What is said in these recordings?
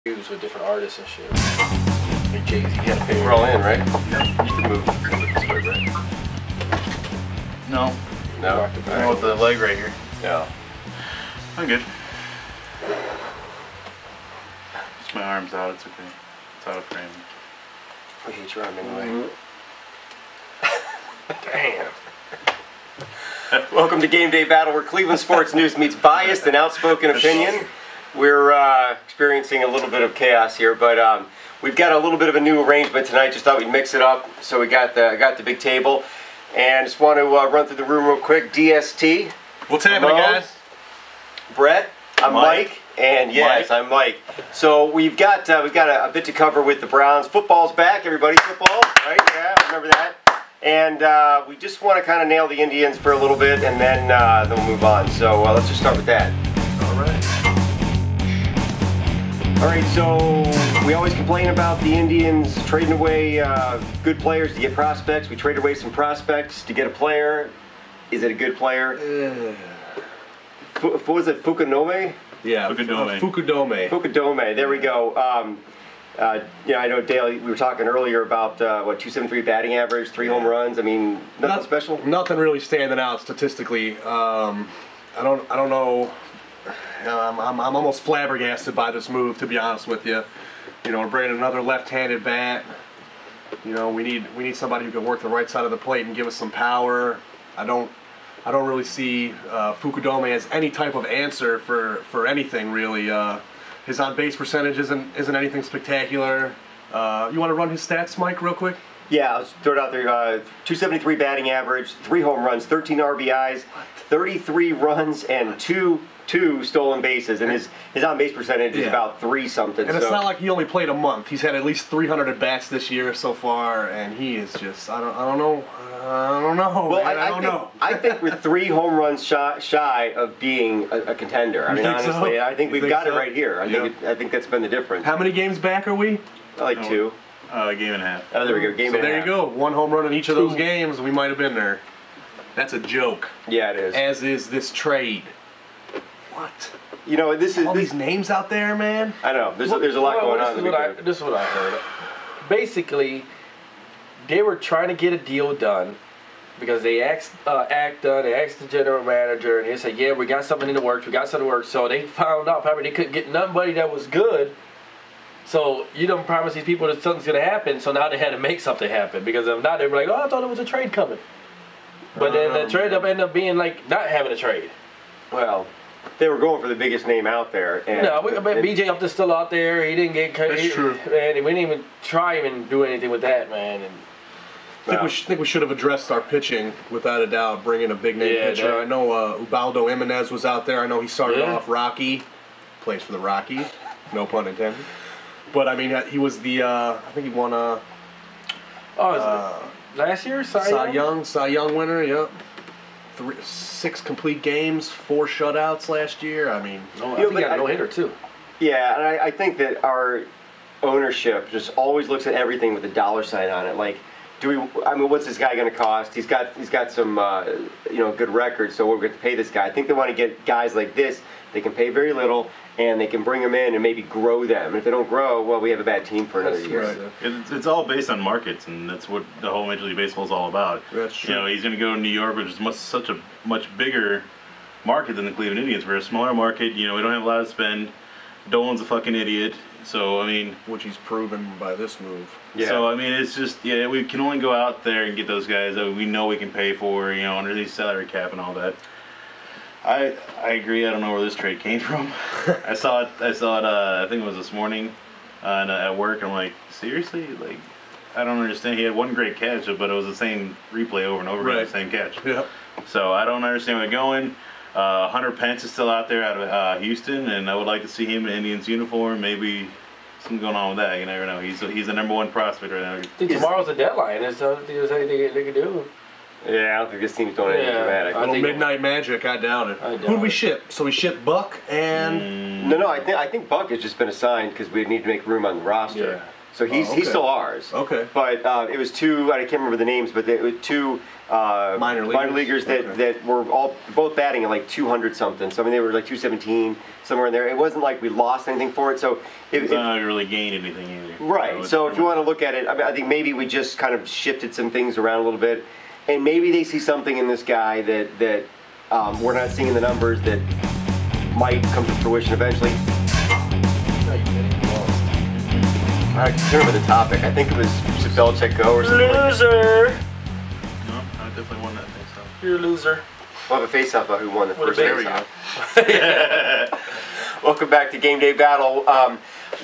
with different artists and shit. Like Jay-Z had to pay. We're all in, right? Yeah. You can move this way, right? No. No? I want the leg right here. Yeah. I'm good. Just my arm's out, it's okay. It's out of frame. We hate your arm anyway. Damn. Welcome to Game Day Battle, where Cleveland sports news meets biased and outspoken opinion. We're experiencing a little bit of chaos here, but we've got a little bit of a new arrangement tonight. Just thought we'd mix it up. So we got the big table, and just want to run through the room real quick. DST. What's happening, guys? Brett. I'm Mike. And yes, I'm Mike. So we've got a bit to cover with the Browns. Football's back, everybody. Football, right? Yeah, remember that. And we just want to kind of nail the Indians for a little bit, and then we'll move on. So let's just start with that. All right. All right, so we always complain about the Indians trading away good players to get prospects. We trade away some prospects to get a player. Is it a good player? What was it, Fukudome? Yeah, Fukudome. Fukudome, there we go. Yeah, I know, Dale, we were talking earlier about, what, 273 batting average, 3 home runs. I mean, nothing special? Nothing really standing out statistically. I don't know. I'm almost flabbergasted by this move, to be honest with you. You know, we're bringing another left-handed bat. You know, we need somebody who can work the right side of the plate and give us some power. I don't really see Fukudome as any type of answer for anything really. His on-base percentage isn't anything spectacular. You want to run his stats, Mike, real quick? Yeah, let's throw it out there. 273 batting average, 3 home runs, 13 RBIs, 33 runs, and two stolen bases, and his on-base percentage is about 3-something. And it's not like he only played a month. He's had at least 300 at-bats this year so far, and he is just I don't know. Well, man, I don't know. I think we're 3 home runs shy of being a contender. I mean, honestly, I think we've got it right here. I think that's been the difference. How many games back are we? Like 2. A game and a half. Oh, there we go. Game and a half. So there you go. 1 home run in each of those games. We might have been there. That's a joke. Yeah, it is. As is this trade. What? You know, this is all these names out there, man. I know. There's a lot going on. This is what I heard. Basically, they were trying to get a deal done because they asked Acta, they asked the general manager, and they said, "Yeah, we got something in the works. We got something in the works." So they found out probably they couldn't get nobody that was good. So you don't promise these people that something's gonna happen. So now they had to make something happen because if not, they were like, "Oh, I thought there was a trade coming." But then the trade ended up being like not having a trade. Well, they were going for the biggest name out there. And, no, BJ Upton's still out there. He didn't get cut. That's true. Man, we didn't even try even do anything with that, man. And I think we should have addressed our pitching without a doubt, bringing a big name pitcher. I know Ubaldo Jimenez was out there. I know he started off Rocky, plays for the Rockies, no pun intended. But I mean, he was the I think he won last year Cy Young winner. Yep. 6 complete games, 4 shutouts last year. I mean, I think he got a no-hitter too. Yeah, and I think that our ownership just always looks at everything with a dollar sign on it. Like, what's this guy going to cost? He's got some good records, so we're going to pay this guy. I think they want to get guys like this. They can pay very little, and they can bring them in and maybe grow them. And if they don't grow, well, we have a bad team for another year. Right. It's all based on markets, and that's what the whole Major League Baseball is all about. That's true. You know, he's going to go to New York, which is such a much bigger market than the Cleveland Indians. We're a smaller market. You know, we don't have a lot to spend. Dolan's a fucking idiot. So, I mean... Which he's proven by this move. Yeah. So, I mean, it's just, we can only go out there and get those guys that we know we can pay for, you know, under the salary cap and all that. I agree. I don't know where this trade came from. I saw it. I think it was this morning, at work. I'm like, seriously? Like, I don't understand. He had one great catch, but it was the same replay over and over again, the same catch. Yeah. So I don't understand where they're going. Hunter Pence is still out there out of Houston, and I would like to see him in Indians uniform. Maybe something going on with that. You never know. He's the #1 prospect right now. I think tomorrow's the deadline. There's anything they can do. Yeah, I don't think this team's doing anything dramatic. A little midnight magic, I doubt it. Who'd we ship? So we shipped Buck and... No, I think Buck has just been assigned because we need to make room on the roster. Yeah. So he's still ours. Okay. But it was two, I can't remember the names, but it was two minor leaguers that were both batting at like 200 something. So I mean they were like 217 somewhere in there. It wasn't like we lost anything for it. So it's not really gained anything either. Right. So if you want to look at it, I think maybe we just kind of shifted some things around a little bit, and maybe they see something in this guy that we're not seeing in the numbers that might come to fruition eventually. I can't remember the topic. I think it was should Belichick go or something. Loser. No, I definitely won that face-off. You're a loser. We'll have a face-off about who won the first There we face-off. Welcome back to Game Day Battle.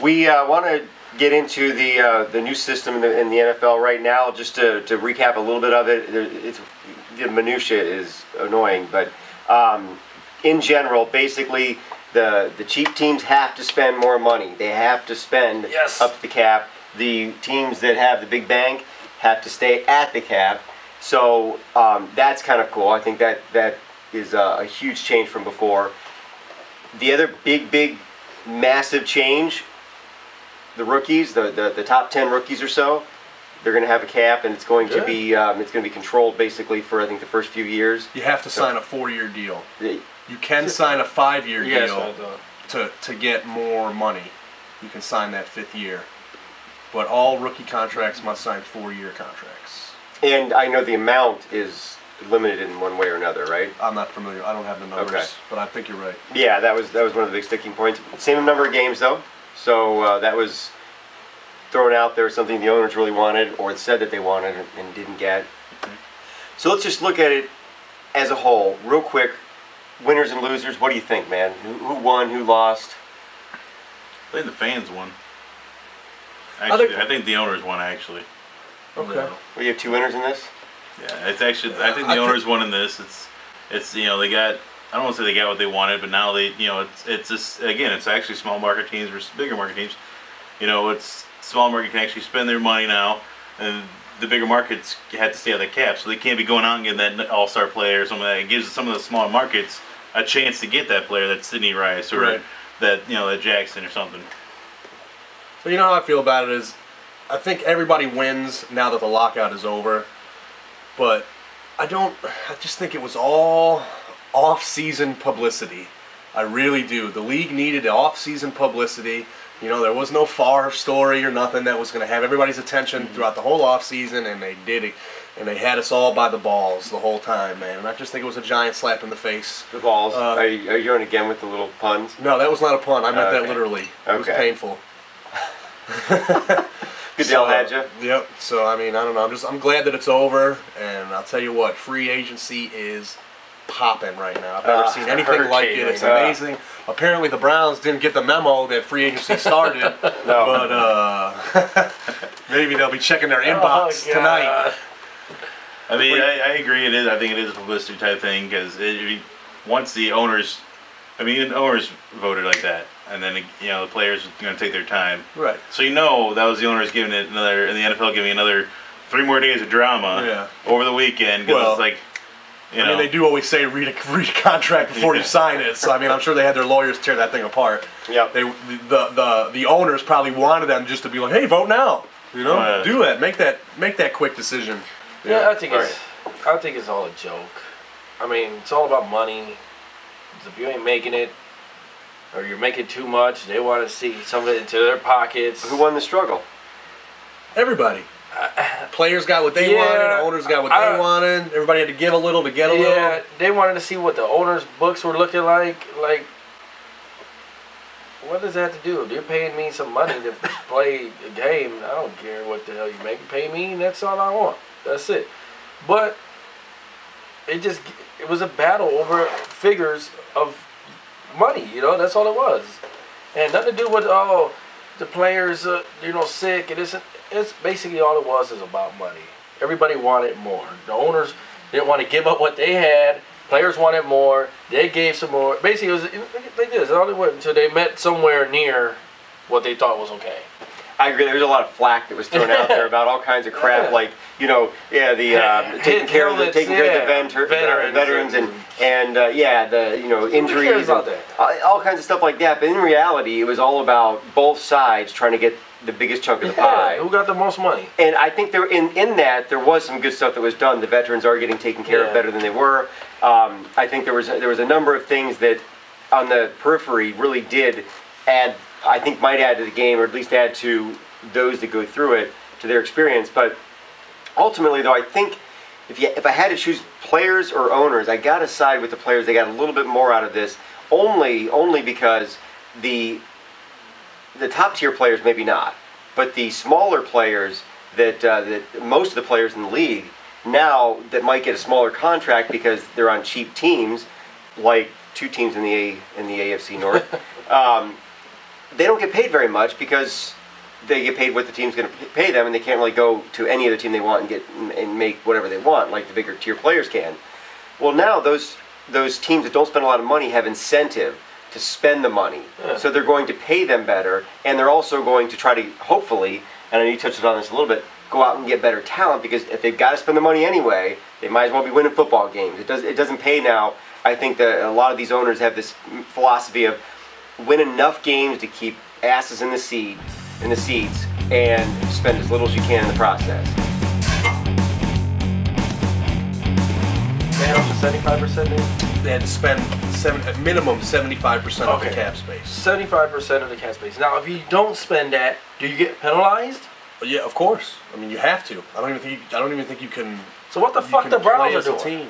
We want to get into the new system in the NFL right now. Just to recap a little bit of it, the minutia is annoying, but in general, basically, the cheap teams have to spend more money. They have to spend up to the cap. The teams that have the big bank have to stay at the cap. So that's kind of cool. I think that is a huge change from before. The other big, massive change, the rookies, the top 10 rookies or so, they're going to have a cap, and it's going to be controlled basically for I think the first few years. You have to sign a 4-year deal. You can sign a 5-year deal to get more money. You can sign that 5th year. But all rookie contracts must sign 4-year contracts. And I know the amount is limited in one way or another, right? I'm not familiar. I don't have the numbers, but I think you're right. Yeah, that was one of the big sticking points. Same number of games though. So that was thrown out there, something the owners really wanted or said that they wanted and didn't get. So let's just look at it as a whole, real quick. Winners and losers, what do you think, man? Who won, who lost? I think the fans won. Actually, I think the owners won, actually. Okay. Well, you have 2 winners in this? Yeah, it's actually, I think the owners won in this. It's they got, I don't want to say they got what they wanted, but now they, it's just, again, it's actually small market teams versus bigger market teams. It's small market can actually spend their money now, and the bigger markets had to stay on the cap, so they can't be going out and getting that all-star player or something like that. It gives some of the smaller markets a chance to get that player, that Sidney Rice or that that Jackson or something. So how I feel about it is, I think everybody wins now that the lockout is over, but I just think it was all off-season publicity. I really do. The league needed off-season publicity. There was no Favre story or nothing that was going to have everybody's attention throughout the whole off-season, and they did it. And they had us all by the balls the whole time, man. And I just think it was a giant slap in the face. The balls? Are you going again with the little puns? No, that was not a pun. I meant that literally. It was painful. Goodell had you. Yep. So, I don't know. I'm glad that it's over. And I'll tell you what, free agency is popping right now. I've never seen anything like it. It's amazing. Apparently the Browns didn't get the memo that free agency started. But maybe they'll be checking their inbox tonight. I agree. It is. I think it is a publicity type thing because once the owners, the owners voted like that, and then the players are going to take their time. Right. So that was the owners giving it another, and the NFL giving another 3 more days of drama over the weekend because it's like. They do always say read a contract before you sign it. So I'm sure they had their lawyers tear that thing apart. Yeah. The owners probably wanted them just to be like, hey, vote now. Do that. Make that quick decision. Yeah, I think it's all a joke. It's all about money. If you ain't making it, or you're making too much, they want to see some of it into their pockets. Who won the struggle? Everybody. Players got what they wanted, owners got what they wanted. Everybody had to give a little to get a little. Yeah, they wanted to see what the owners' books were looking like. Like, what does that have to do? If you're paying me some money to play a game, I don't care what the hell you make. Pay me, and that's all I want. That's it. But it was a battle over figures of money. That's all it was. And nothing to do with the players sick. It's basically all it was is about money. Everybody wanted more. The owners didn't want to give up what they had. Players wanted more. They gave some more. Basically, it was like this. All it went until they met somewhere near what they thought was okay. I agree. There was a lot of flack that was thrown out there about all kinds of crap, like taking care of the veterans and the injuries, all kinds of stuff like that. But in reality, it was all about both sides trying to get the biggest chunk of the pie. Who got the most money? And I think there in that there was some good stuff that was done. The veterans are getting taken care of better than they were. I think there was a number of things that on the periphery really did add. I think might add to the game, or at least add to those that go through it, to their experience. But ultimately, though, I think if I had to choose players or owners, I got to side with the players. They got a little bit more out of this, only because the top tier players maybe not, but the smaller players that most of the players in the league now that might get a smaller contract because they're on cheap teams, like 2 teams in the AFC North. They don't get paid very much because they get paid what the team's going to pay them, and they can't really go to any other team they want and make whatever they want, like the bigger tier players can. Well, now those teams that don't spend a lot of money have incentive to spend the money, so they're going to pay them better, and they're also going to try to hopefully, and I know you touched on this a little bit, go out and get better talent, because if they've got to spend the money anyway, they might as well be winning football games. It doesn't pay now. I think that a lot of these owners have this philosophy of win enough games to keep asses in the seats and spend as little as you can in the process. They had up to 75% in? They had to spend at minimum 75% of the cap space. 75% of the cap space. Now, if you don't spend that, do you get penalized? Yeah, of course. I mean, you have to. I don't even think you can. So what the fuck the Browns are doing?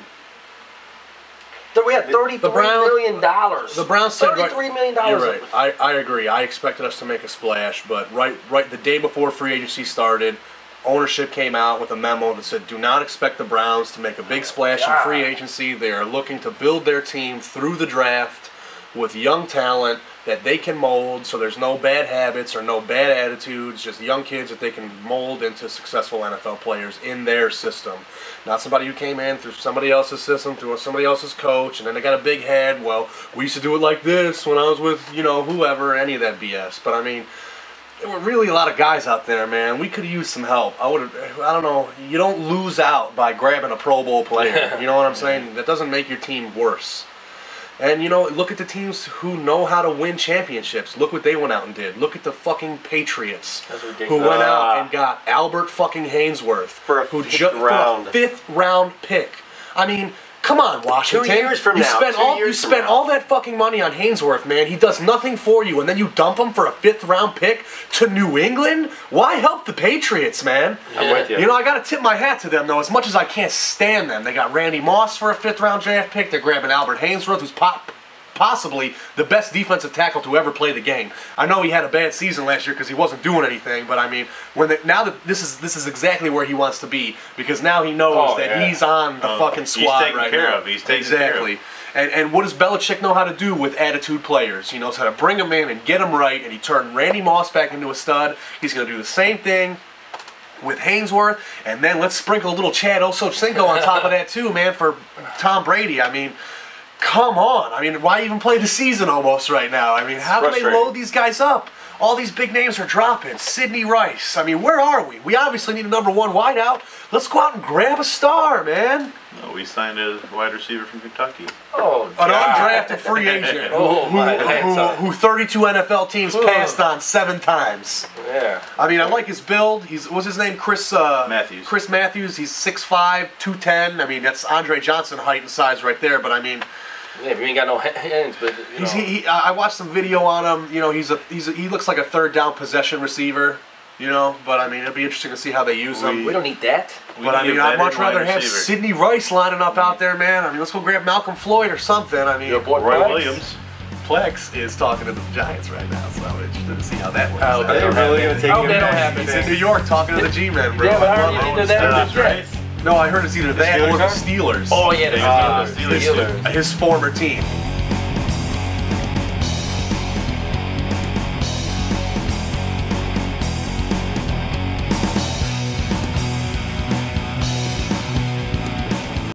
We had $33 million. The Browns said $33 million. You're right. I agree. I expected us to make a splash, but right the day before free agency started, ownership came out with a memo that said, do not expect the Browns to make a big splash in free agency. They are looking to build their team through the draft with young talent that they can mold, so there's no bad habits or no bad attitudes, just young kids that they can mold into successful NFL players in their system. Not somebody who came in through somebody else's system, through somebody else's coach, and then they got a big head. Well, we used to do it like this when I was with, whoever, any of that BS. But I mean, there were really a lot of guys out there, man. We could have used some help. I don't know. You don't lose out by grabbing a Pro Bowl player. You know what I'm saying? That doesn't make your team worse. And, look at the teams who know how to win championships. Look what they went out and did. Look at the fucking Patriots, who went out and got Albert fucking Haynesworth for a fifth round pick. I mean, come on, Washington. 2 years from now. You spent all that fucking money on Haynesworth, man. He does nothing for you, and then you dump him for a 5th round pick to New England? Why help the Patriots, man? I'm with you. I got to tip my hat to them, though, as much as I can't stand them. They got Randy Moss for a 5th round draft pick. They're grabbing Albert Haynesworth, who's possibly the best defensive tackle to ever play the game. I know he had a bad season last year because he wasn't doing anything, but I mean, now that this is exactly where he wants to be, because now he knows that he's on the fucking squad right now. He's taken care of. And what does Belichick know how to do with attitude players? He knows how to bring them in and get them right, and he turned Randy Moss back into a stud. He's going to do the same thing with Haynesworth, and then let's sprinkle a little Chad Ochocinco on top of that too, man, for Tom Brady. I mean, come on. I mean, why even play the season almost right now? I mean, how can they load these guys up? All these big names are dropping. Sidney Rice. I mean, where are we? We obviously need a #1 wideout. Let's go out and grab a star, man. No, we signed a wide receiver from Kentucky. Oh, an undrafted free agent who 32 NFL teams passed on 7 times. Yeah. I mean, I like his build. What's his name? Chris Matthews. Chris Matthews. He's 6'5", 210. I mean, that's Andre Johnson height and size right there. But I mean, yeah, we ain't got no hands, but I watched some video on him. He looks like a 3rd down possession receiver. But I mean, it'll be interesting to see how they use him. We don't need that. But I mean, I'd much rather have Sidney Rice lining up out there, man. I mean, let's go grab Malcolm Floyd or something. I mean, Roy Williams. Plex is talking to the Giants right now, so I'm interested to see how that works. They're really going to take him. They don't happen. He's in New York talking to the G-men, bro. Yeah, but I heard either that or the Jets. No, I heard it's either that or the Steelers. Oh yeah, the Steelers. His former team.